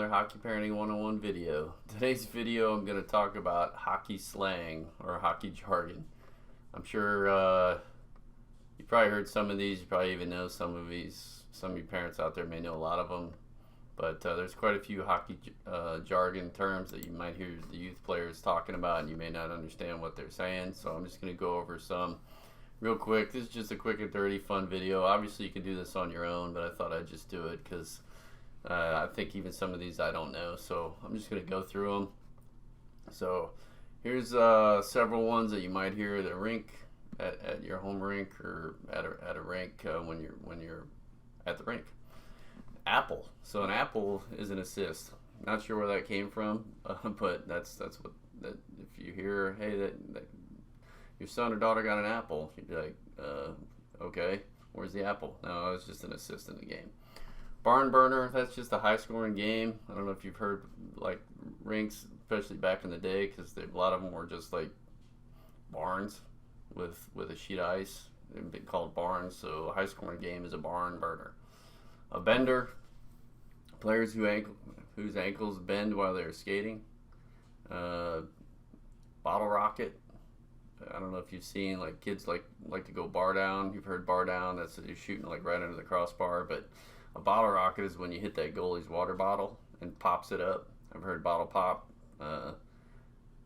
another Hockey Parenting 101 video. Today's video I'm going to talk about hockey slang or hockey jargon. I'm sure you probably heard some of these, you probably even know some of these. Some of you parents out there may know a lot of them. But there's quite a few hockey jargon terms that you might hear the youth players talking about and you may not understand what they're saying. So I'm just going to go over some real quick. This is just a quick and dirty fun video. Obviously you can do this on your own, but I thought I'd just do it because I think even some of these I don't know. So I'm just going to go through them. So here's several ones that you might hear at a rink, at your home rink, or at a rink when you're at the rink. Apple. So an apple is an assist. Not sure where that came from, but that's what that. If you hear, hey, that your son or daughter got an apple, you'd be like, okay, where's the apple? No, it's just an assist in the game. Barn burner. That's just a high-scoring game. I don't know if you've heard like rinks, especially back in the day, because a lot of them were just like barns with a sheet of ice. They've been called barns. So a high-scoring game is a barn burner. A bender, players whose ankles bend while they're skating. Bottle rocket. I don't know if you've seen like kids like to go bar down. You've heard bar down. That's you're shooting like right under the crossbar. But a bottle rocket is when you hit that goalie's water bottle and pops it up. I've heard bottle pop. I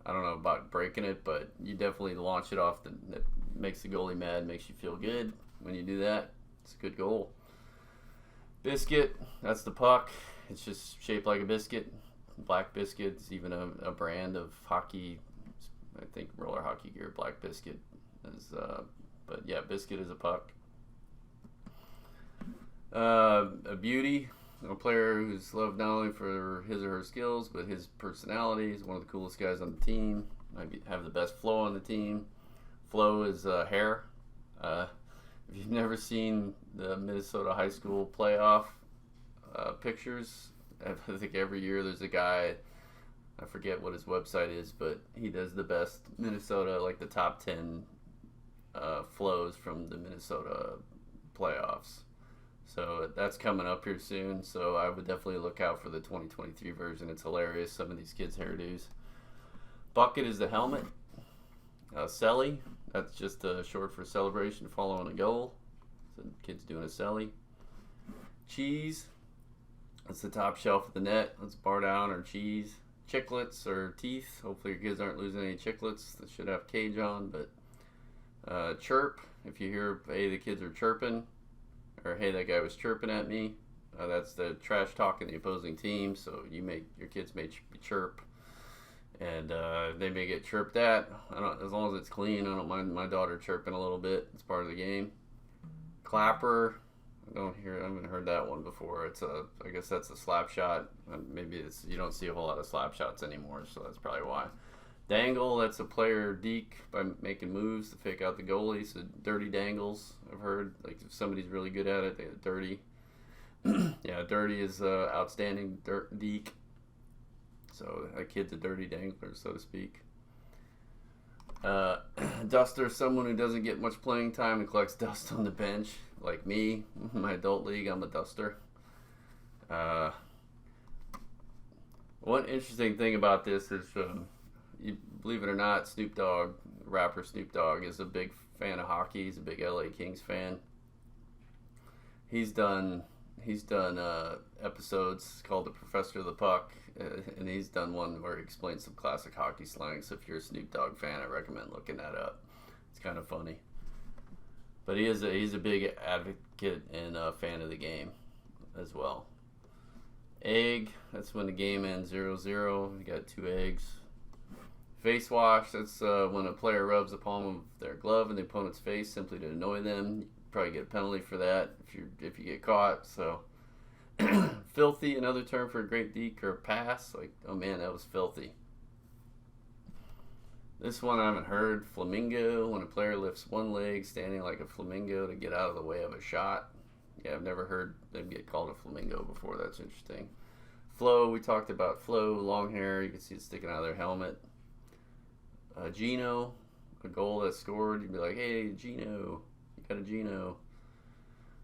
don't know about breaking it, but you definitely launch it off. That makes the goalie mad. Makes you feel good when you do that. It's a good goal. Biscuit, that's the puck. It's just shaped like a biscuit. Black Biscuit is even a brand of hockey. I think roller hockey gear, Black Biscuit is, but yeah, biscuit is a puck. A beauty, a player who's loved not only for his or her skills, but his personality. He's one of the coolest guys on the team. Might have the best flow on the team. Flow is hair. If you've never seen the Minnesota high school playoff pictures, I think every year there's a guy, I forget what his website is, but he does the best Minnesota, like the top 10 flows from the Minnesota playoffs. So that's coming up here soon, so I would definitely look out for the 2023 version. It's hilarious, some of these kids' hairdos. Bucket is the helmet. Celly, that's just short for celebration following a goal. So kids doing a celly. Cheese, that's the top shelf of the net. That's bar down or cheese. Chiclets or teeth. Hopefully your kids aren't losing any chiclets. They should have cage on. But chirp, if you hear, hey, the kids are chirping, or hey, that guy was chirping at me. That's the trash talking the opposing team. So your kids may chirp. And they may get chirped at. As long as it's clean, I don't mind my daughter chirping a little bit. It's part of the game. Clapper, I haven't heard that one before. I guess that's a slap shot. Maybe you don't see a whole lot of slap shots anymore, so that's probably why. Dangle, that's a player deke by making moves to fake out the goalie. So dirty dangles, I've heard. Like if somebody's really good at it, they get dirty. Yeah, dirty is outstanding deke. So a kid's a dirty dangler, so to speak. Duster, someone who doesn't get much playing time and collects dust on the bench, like me. In my adult league, I'm a duster. One interesting thing about this is, you believe it or not, Snoop Dogg, rapper Snoop Dogg, is a big fan of hockey. He's a big LA Kings fan. He's done episodes called The Professor of the Puck, and he's done one where he explains some classic hockey slang. So if you're a Snoop Dogg fan, I recommend looking that up. It's kind of funny. But he's a big advocate and a fan of the game as well. Egg, that's when the game ends 0-0. You got 2 eggs. Face wash, that's when a player rubs the palm of their glove in the opponent's face simply to annoy them. You probably get a penalty for that if you get caught. So filthy, another term for a great deke or a pass. Like, oh man, that was filthy. This one I haven't heard. Flamingo, when a player lifts one leg standing like a flamingo to get out of the way of a shot. Yeah, I've never heard them get called a flamingo before. That's interesting. Flow, we talked about flow, long hair. You can see it sticking out of their helmet. Gino, a goal that's scored. You'd be like, hey, Gino, you got a Gino.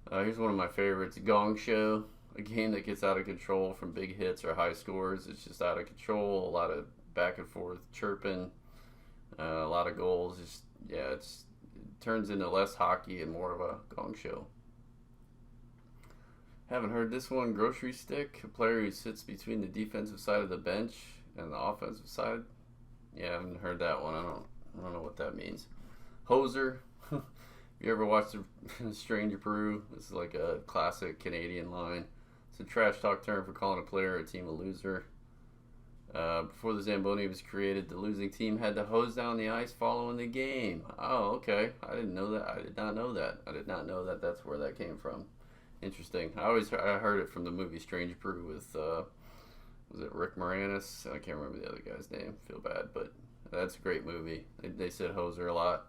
Here's one of my favorites, Gong Show. a game that gets out of control from big hits or high scores. It's just out of control. A lot of back and forth chirping, a lot of goals. It turns into less hockey and more of a gong show. Haven't heard this one. Grocery stick, a player who sits between the defensive side of the bench and the offensive side. Yeah, I haven't heard that one. I don't know what that means. Hoser. If you ever watched Stranger Brew, this is like a classic Canadian line. It's a trash talk term for calling a player or a team a loser. Before the Zamboni was created, the losing team had to hose down the ice following the game. Oh, okay. I didn't know that. I did not know that. I did not know that that's where that came from. Interesting. I heard it from the movie Strange Brew with, was it Rick Moranis? I can't remember the other guy's name. Feel bad, but that's a great movie. They said hoser a lot.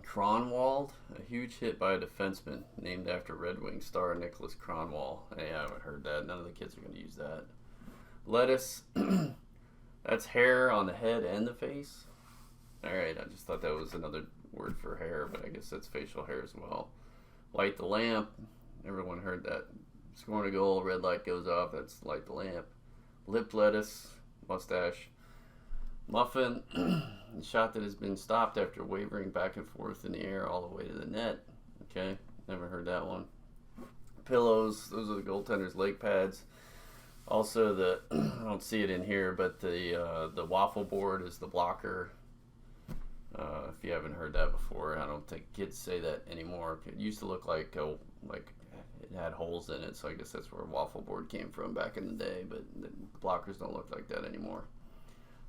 Kronwall, a huge hit by a defenseman named after Red Wings star Nicholas Kronwall. Hey, I haven't heard that. None of the kids are going to use that. Lettuce, that's hair on the head and the face. Alright, I just thought that was another word for hair, but I guess that's facial hair as well. Light the lamp, everyone heard that. Scoring a goal, red light goes off, that's light the lamp. Lip lettuce, mustache. Muffin, a shot that has been stopped after wavering back and forth in the air all the way to the net. Okay, never heard that one. Pillows, those are the goaltender's leg pads. Also, I don't see it in here, but the waffle board is the blocker. If you haven't heard that before, I don't think kids say that anymore. It used to look like it had holes in it, so I guess that's where waffle board came from back in the day. But the blockers don't look like that anymore.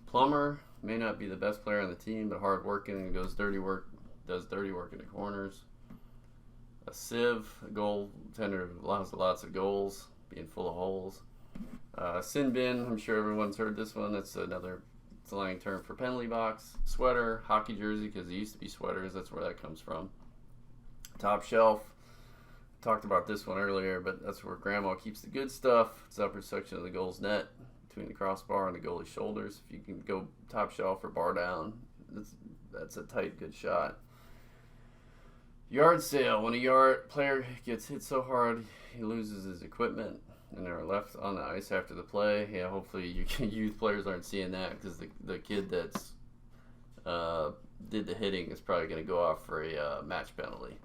Plumber may not be the best player on the team, but hard working and does dirty work in the corners. A sieve, a goaltender allows lots of goals, being full of holes. Sin bin, I'm sure everyone's heard this one. That's another slang term for penalty box. Sweater, hockey jersey, because it used to be sweaters. That's where that comes from. Top shelf. Talked about this one earlier, but that's where grandma keeps the good stuff. It's the upper section of the goal's net, between the crossbar and the goalie's shoulders. If you can go top shelf or bar down, that's a tight, good shot. Yard sale. When a player gets hit so hard he loses his equipment and they're left on the ice after the play. Yeah, hopefully youth players aren't seeing that, because the kid that's did the hitting is probably going to go off for a match penalty.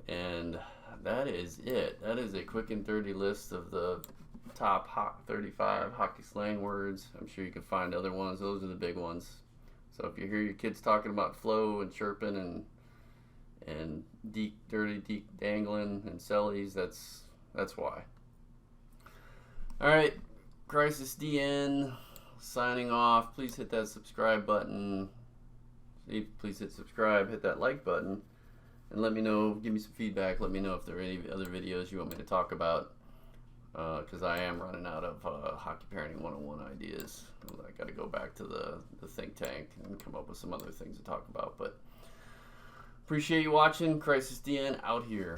And that is it. That is a quick and dirty list of the top 35 hockey slang words. I'm sure you can find other ones. Those are the big ones. So if you hear your kids talking about flow and chirping and dirty deek dangling and sellies, that's why. Alright, Crisis DN signing off. Please hit that subscribe button. Please hit subscribe, hit that like button, and let me know, give me some feedback. Let me know if there are any other videos you want me to talk about, because I am running out of Hockey Parenting 101 ideas. I got to go back to the think tank and come up with some other things to talk about. But appreciate you watching. Crisis DN out here.